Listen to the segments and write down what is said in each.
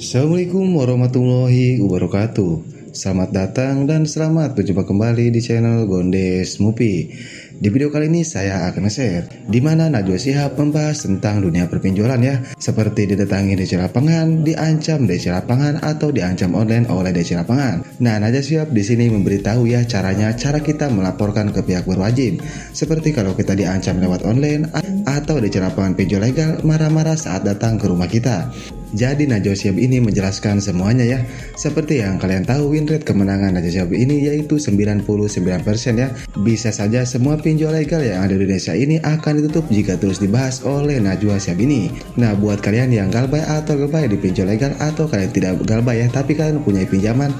Assalamualaikum warahmatullahi wabarakatuh. Selamat datang dan selamat berjumpa kembali di channel Gondes Mupi. Di video kali ini saya akan share di mana Najwa Shihab membahas tentang dunia perpinjolan ya, seperti didatangi DC lapangan, diancam DC lapangan atau diancam online oleh DC lapangan. Nah, Najwa Shihab di sini memberitahu ya cara kita melaporkan ke pihak berwajib, seperti kalau kita diancam lewat online atau DC lapangan pinjol legal marah-marah saat datang ke rumah kita. Jadi Najwa Shihab ini menjelaskan semuanya ya. Seperti yang kalian tahu, win rate kemenangan Najwa Shihab ini yaitu 99% ya. Bisa saja semua pinjol legal yang ada di Indonesia ini akan ditutup jika terus dibahas oleh Najwa Shihab ini. Nah, buat kalian yang galbay atau galbay di pinjol legal, atau kalian tidak galbay ya tapi kalian punya pinjaman,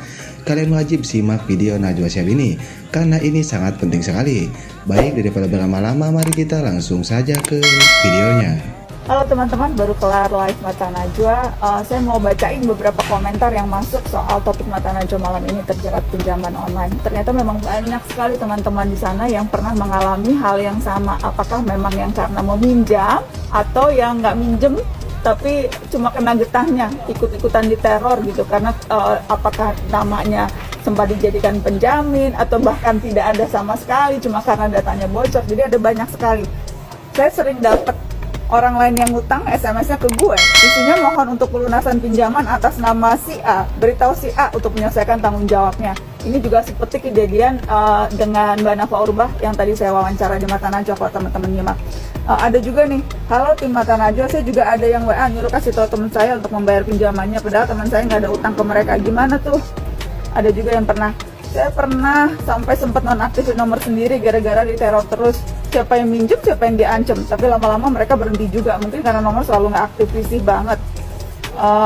kalian wajib simak video Najwa Shihab ini karena ini sangat penting sekali. Baik, daripada berlama-lama, mari kita langsung saja ke videonya. Halo teman-teman, baru kelar live Mata Najwa. Saya mau bacain beberapa komentar yang masuk soal topik Mata Najwa malam ini, terjerat pinjaman online. Ternyata memang banyak sekali teman-teman di sana yang pernah mengalami hal yang sama. Apakah memang yang karena mau minjam atau yang nggak minjem tapi cuma kena getahnya, ikut-ikutan diteror gitu, karena apakah namanya sempat dijadikan penjamin atau bahkan tidak ada sama sekali cuma karena datanya bocor. Jadi ada banyak sekali. Saya sering dapat orang lain yang ngutang SMS-nya ke gue, isinya mohon untuk pelunasan pinjaman atas nama si A, beritahu si A untuk menyelesaikan tanggung jawabnya. Ini juga seperti kejadian dengan Mbak Nafa Urbah yang tadi saya wawancara di Mata Najwa, kalau teman-teman nyimak. Ada juga nih, halo tim Mata Najwa, saya juga ada yang WA nyuruh kasih tahu teman saya untuk membayar pinjamannya, padahal teman saya nggak ada utang ke mereka. Gimana tuh? Ada juga yang saya pernah sampai sempat nonaktifin nomor sendiri gara-gara diteror terus. Siapa yang minjem, siapa yang diancam, tapi lama-lama mereka berhenti juga, mungkin karena nomor selalu nggak aktif, risih banget.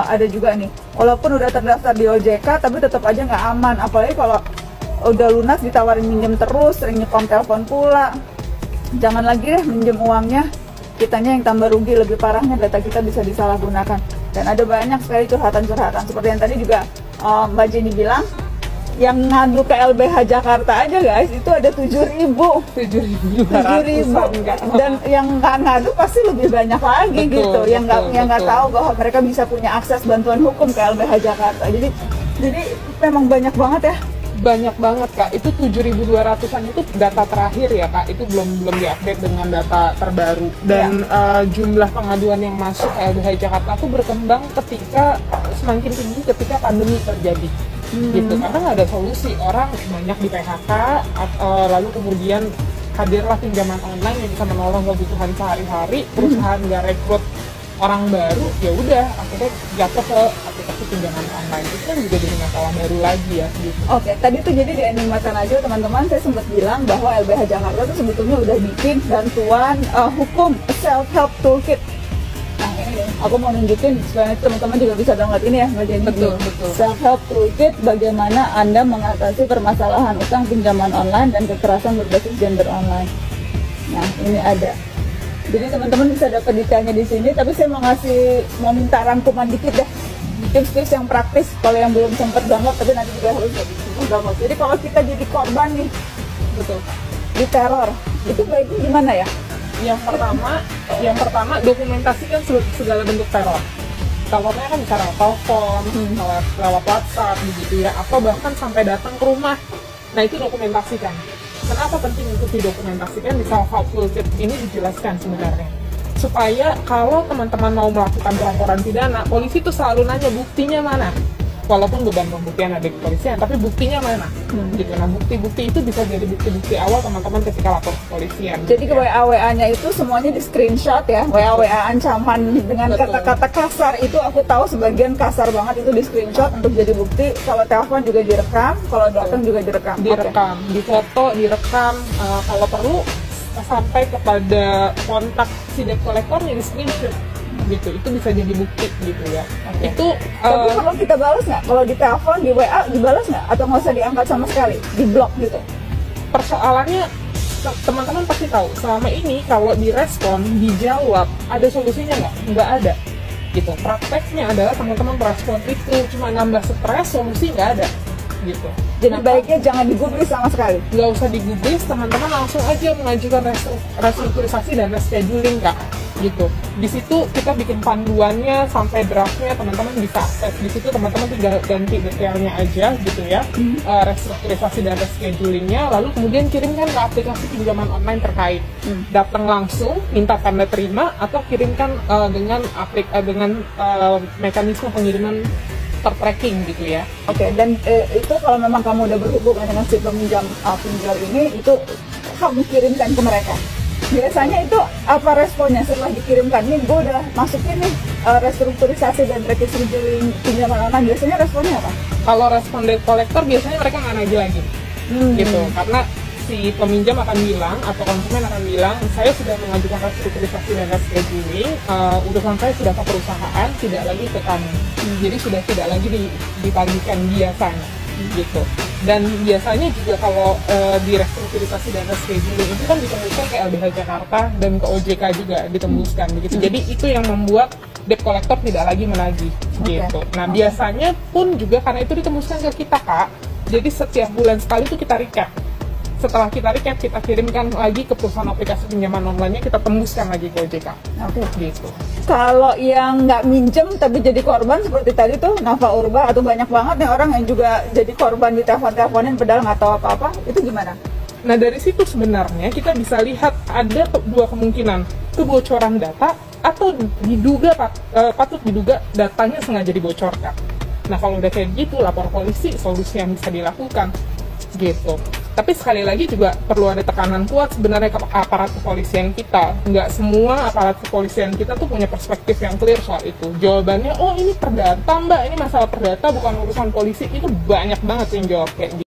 Ada juga nih, walaupun udah terdaftar di OJK tapi tetap aja nggak aman, apalagi kalau udah lunas ditawarin minjem terus, sering nyekom telepon pula. Jangan lagi deh minjem uangnya, kitanya yang tambah rugi, lebih parahnya data kita bisa disalahgunakan. Dan ada banyak sekali curhatan-curhatan seperti yang tadi juga Mbak Jenny bilang, yang ngadu ke LBH Jakarta aja guys, itu ada 7.000 dan yang nggak ngadu pasti lebih banyak lagi. Betul, yang nggak tahu bahwa mereka bisa punya akses bantuan hukum ke LBH Jakarta. Jadi memang banyak banget ya. Banyak banget Kak, itu 7.200-an itu data terakhir ya Kak, itu belum diupdate dengan data terbaru. Dan jumlah pengaduan yang masuk ke LBH Jakarta itu berkembang semakin tinggi ketika pandemi terjadi. Gitu, karena nggak ada solusi, orang banyak di PHK, lalu kemudian hadirlah pinjaman online yang bisa menolong kebutuhan sehari-hari, perusahaan nggak rekrut orang baru, ya udah akhirnya jatuh ke aplikasi pinjaman online. Itu kan juga jadi masalah baru lagi ya gitu. Oke, tadi tuh jadi di ending Mata Najwa teman-teman, saya sempat bilang bahwa LBH Jakarta tuh sebetulnya udah bikin bantuan hukum self-help toolkit. Nah ini deh, aku mau nunjukin supaya teman-teman juga bisa download ini ya Mbak Jenny. Betul. Self-help toolkit, bagaimana Anda mengatasi permasalahan utang pinjaman online dan kekerasan berbasis gender online. Nah ini ada. Jadi teman-teman bisa dapat detailnya di sini, tapi saya mau minta rangkuman dikit deh, tips-tips yang praktis kalau yang belum sempat download tapi nanti juga harus download. Jadi kalau kita jadi korban nih, betul, diteror, itu baiknya gimana ya? Yang pertama dokumentasikan segala bentuk teror. Terornya kan bisa lewat telepon, lewat WhatsApp begitu ya, atau bahkan sampai datang ke rumah. Nah itu dokumentasikan. Kenapa penting untuk didokumentasikan? Di self-help toolkit ini dijelaskan sebenarnya, supaya kalau teman-teman mau melakukan pelaporan pidana, polisi tuh selalu nanya buktinya mana. Walaupun beban pembuktian ada di kepolisian, tapi buktinya mana? Gitu. Nah bukti-bukti itu bisa jadi bukti-bukti awal teman-teman ketika lapor ke kepolisian. Jadi ke WA-WA-nya itu semuanya di screenshot ya, WA-WA ancaman dengan kata-kata kasar itu, aku tahu sebagian kasar banget itu di screenshot untuk jadi bukti. Kalau telepon juga direkam, kalau datang juga direkam. Difoto, direkam, kalau perlu sampai kepada kontak si debt collectornya di screenshot. Gitu, itu bisa jadi bukti gitu ya. Itu tapi kalau kita balas nggak? Kalau di telepon, di WA dibalas nggak? Atau nggak usah diangkat sama sekali? Di blok gitu? Persoalannya teman-teman pasti tahu, selama ini kalau direspon, dijawab, ada solusinya nggak? Nggak ada gitu. Prakteknya adalah teman-teman merespon itu cuma nambah stres, solusi nggak ada gitu. Jadi baiknya jangan digubris sama sekali? Nggak usah digubris, teman-teman langsung aja mengajukan restrukturisasi dan rescheduling Kak. gitu. Di situ kita bikin panduannya sampai draftnya, teman-teman bisa akses. Di situ teman-teman tinggal ganti detailnya aja gitu ya, restrukturisasi dan reschedulingnya, lalu kemudian kirimkan ke aplikasi pinjaman online terkait. Datang langsung, minta tanda terima, atau kirimkan dengan mekanisme pengiriman tertracking gitu ya. Oke, dan itu kalau memang kamu udah berhubungan dengan si pinjol ini, itu kamu kirimkan ke mereka. Biasanya itu apa responnya setelah dikirimkan? Nih gue udah masukin nih restrukturisasi dan rescheduling pinjaman online, biasanya responnya apa? Kalau respon debt collector biasanya mereka nggak nagih lagi, gitu. Karena si peminjam akan bilang atau konsumen akan bilang, saya sudah mengajukan restrukturisasi dan rescheduling, urusan saya sudah ke perusahaan, tidak lagi ke kami. Jadi sudah tidak lagi ditagihkan biasanya, gitu. Dan biasanya juga kalau di restrukturisasi dan rescheduling itu kan ditembuskan ke LBH Jakarta dan ke OJK juga ditembuskan, begitu. Jadi itu yang membuat debt collector tidak lagi menagih, gitu. Nah biasanya pun juga karena itu ditembuskan ke kita, Kak. Jadi setiap bulan sekali itu kita recap. Setelah kita recap, kita kirimkan lagi ke perusahaan aplikasi pinjaman online-nya, kita tembuskan lagi ke OJK. Gitu. Kalau yang nggak minjem tapi jadi korban seperti tadi tuh Nafa Urba, atau banyak banget nih orang yang juga jadi korban, ditelepon-teleponin padahal nggak tahu apa-apa, itu gimana? Nah dari situ sebenarnya kita bisa lihat ada dua kemungkinan, kebocoran data atau patut diduga datanya sengaja dibocorkan. Nah kalau udah kayak gitu, lapor polisi, solusi yang bisa dilakukan, gitu. Tapi sekali lagi juga perlu ada tekanan kuat sebenarnya ke aparat kepolisian kita. Nggak semua aparat kepolisian kita tuh punya perspektif yang clear soal itu. Jawabannya, oh ini perdata mbak, ini masalah perdata bukan urusan polisi. Itu banyak banget yang jawab kayak gitu.